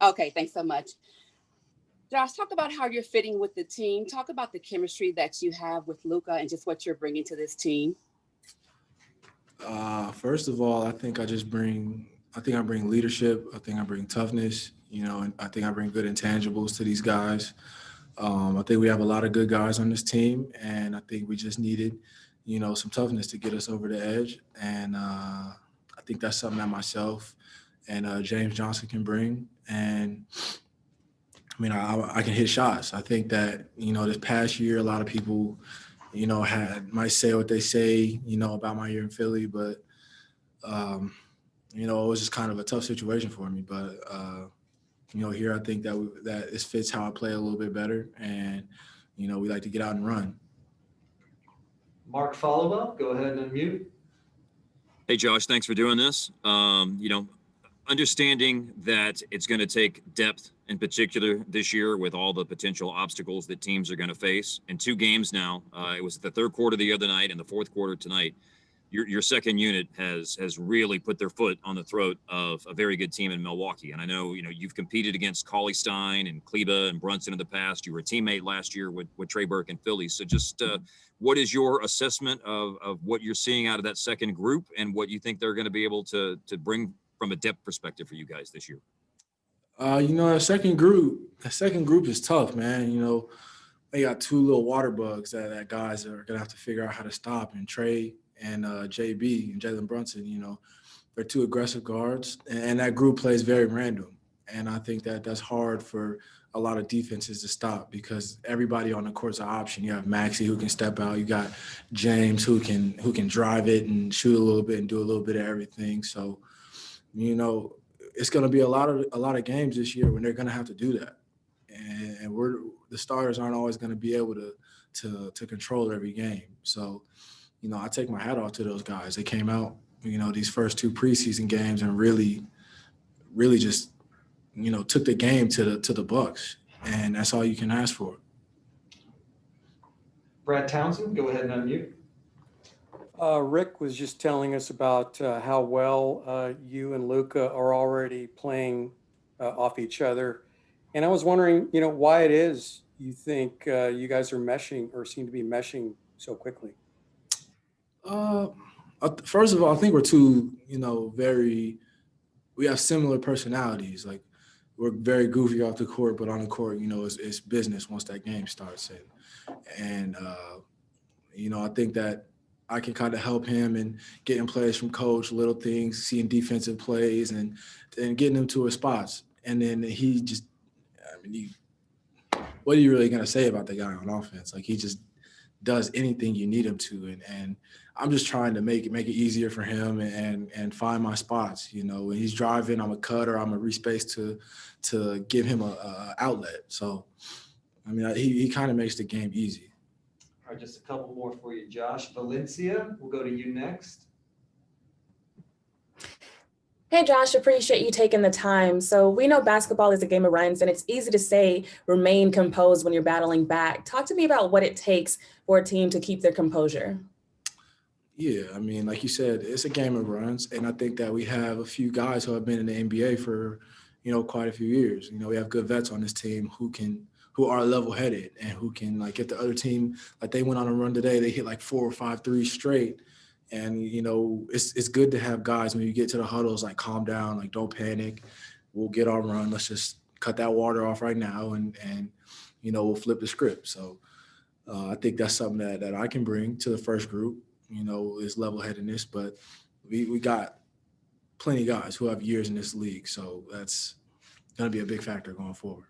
Okay, thanks so much. Josh, talk about how you're fitting with the team. Talk about the chemistry that you have with Luka and just what you're bringing to this team. First of all, I think I bring leadership. I think I bring toughness, and I think I bring good intangibles to these guys. I think we have a lot of good guys on this team, and I think we just needed, some toughness to get us over the edge. And I think that's something that myself and James Johnson can bring. And I can hit shots. I think that, this past year, a lot of people, might say what they say, about my year in Philly, but, it was just kind of a tough situation for me. But, here I think that this fits how I play a little bit better. And, we like to get out and run. Mark, follow up. Go ahead and unmute. Hey, Josh, thanks for doing this. Understanding that it's going to take depth in particular this year with all the potential obstacles that teams are going to face. In 2 games now, it was the third quarter the other night and the fourth quarter tonight. Your second unit has really put their foot on the throat of a very good team in Milwaukee. And I know, you've competed against Cauley Stein and Kleba and Brunson in the past. You were a teammate last year with Trey Burke and Philly. So just what is your assessment of what you're seeing out of that second group and what you think they're going to be able to bring from a depth perspective for you guys this year? The second group is tough, man. They got 2 little water bugs that guys are going to have to figure out how to stop. And Trey and JB and Jalen Brunson, they're 2 aggressive guards. And that group plays very random. And I think that's hard for a lot of defenses to stop because everybody on the court's an option. You have Maxey who can step out. You got James who can drive it and shoot a little bit and do a little bit of everything. So, it's going to be a lot of games this year when they're going to have to do that. And the starters aren't always going to be able to control every game. So, I take my hat off to those guys. They came out, these first 2 preseason games and really just, took the game to the Bucks. And that's all you can ask for. Brad Townsend, go ahead and unmute. Rick was just telling us about how well you and Luka are already playing off each other. And I was wondering, why it is you think you guys are meshing or seem to be meshing so quickly. First of all, I think we're 2, we have similar personalities. Like, we're very goofy off the court, but on the court, it's business once that game starts. And I think that I can kind of help him and getting plays from coach, little things, seeing defensive plays and getting him to his spots. And then what are you really going to say about the guy on offense? Like, he just does anything you need him to. And I'm just trying to make it easier for him and find my spots. When he's driving, I'm a cutter, I'm a respace to give him a outlet. So, he kind of makes the game easy. All right, just a couple more for you, Josh. Valencia, we'll go to you next. Hey, Josh, appreciate you taking the time. So we know basketball is a game of runs, and it's easy to say remain composed when you're battling back. Talk to me about what it takes for a team to keep their composure. Yeah, like you said, it's a game of runs, and I think that we have a few guys who have been in the NBA for, quite a few years. We have good vets on this team who are level-headed and who can, like, if the other team, like, they went on a run today, they hit like 4 or 5 threes straight. And, it's good to have guys when you get to the huddles, like, calm down, like, don't panic. We'll get our run. Let's just cut that water off right now and we'll flip the script. So I think that's something that I can bring to the first group, is level-headedness. But we got plenty of guys who have years in this league. So that's going to be a big factor going forward.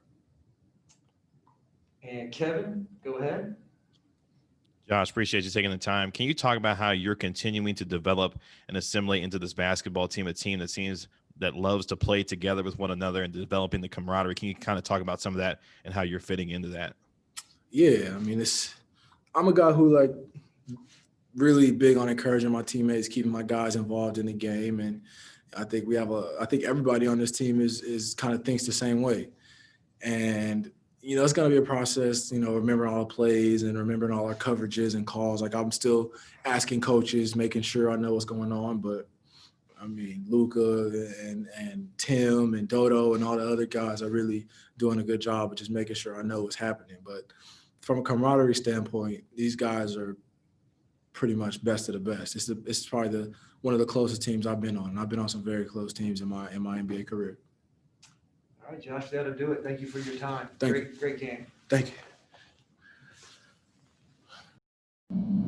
And Kevin, go ahead. Josh, appreciate you taking the time. Can you talk about how you're continuing to develop and assimilate into this basketball team, a team that loves to play together with one another and developing the camaraderie? Can you kind of talk about some of that and how you're fitting into that? Yeah, I'm a guy who, really big on encouraging my teammates, keeping my guys involved in the game. And I think I think everybody on this team is kind of thinks the same way. And it's going to be a process, remembering all the plays and remembering all our coverages and calls. Like, I'm still asking coaches, making sure I know what's going on. But, I mean, Luka and Tim and Dodo and all the other guys are really doing a good job of just making sure I know what's happening. But from a camaraderie standpoint, these guys are pretty much best of the best. It's probably one of the closest teams I've been on. I've been on some very close teams in my NBA career. All right, Josh, that'll do it. Thank you for your time. Thank you. Great game. Thank you.